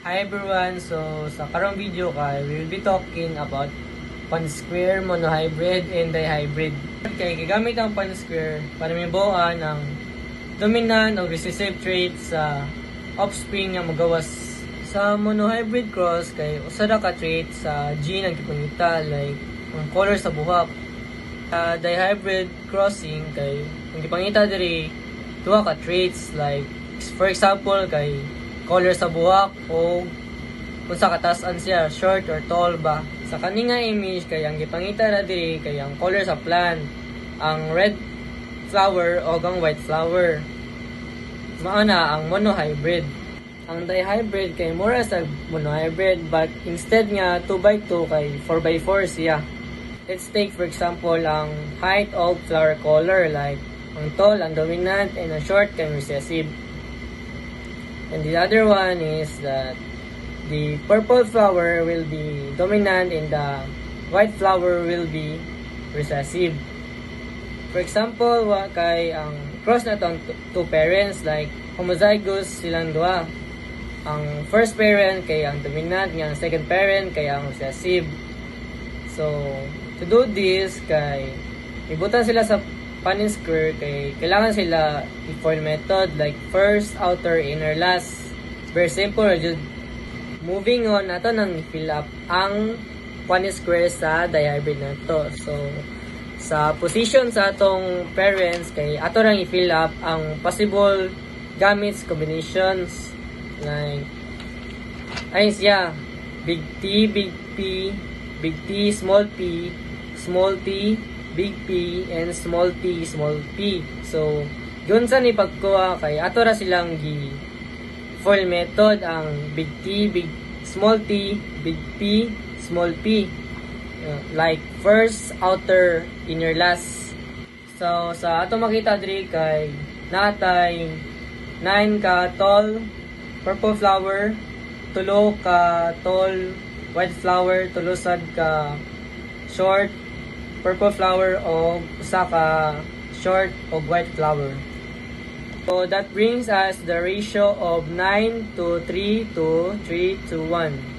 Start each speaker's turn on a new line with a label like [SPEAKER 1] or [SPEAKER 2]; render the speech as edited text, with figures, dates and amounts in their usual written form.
[SPEAKER 1] Hi everyone! So, sa karong video we will be talking about pan-square, monohybrid, and dihybrid. Kaya gagamit ang pan-square para mibuoan ang dominant o recessive trait sa offspring nga magawas. Sa monohybrid cross kay usara ka trait sa gene ang gipangita like ang color sa buhak. Sa dihybrid crossing kay ang gipangita diri duha ka traits like for example kay color sa buhak o kung sa katasan siya, short or tall ba. Sa kaninga image kay ang gipangita na diri kay ang color sa plant, ang red flower o ang white flower. Maana ang monohybrid. Ang dihybrid kay mura sa monohybrid but instead nga 2x2 kay 4x4 siya. Let's take for example ang height of flower color like ang tall ang dominant and ang short kay recessive. And the other one is that the purple flower will be dominant and the white flower will be recessive. For example, kay ang cross na itong two parents like homozygous silang dua. Ang first parent kay ang dominant, ang second parent kay ang recessive. So, to do this, kay ibutan sila sa Punnett square kay kailangan sila i-foil method like first, outer, inner, last. Very simple. Just moving on, nato nang fill up ang Punnett square sa dihybrid na to. So, sa position sa atong parents kay ato nang i-fill up ang possible gametes combinations like ayun siya, big T, big P, big T, small p, big P, and small t, small p. So, yun sa ni pagkuha kay ato ra silang foil method ang big T, small t, big P, small p. Like first, outer, inner, last. So, sa ato makita diri kay natay 9 ka tall purple flower, 3 ka tall white flower, 3 sad ka short purple flower o usa ka short o white flower. So that brings us the ratio of 9 to 3 to 3 to 1.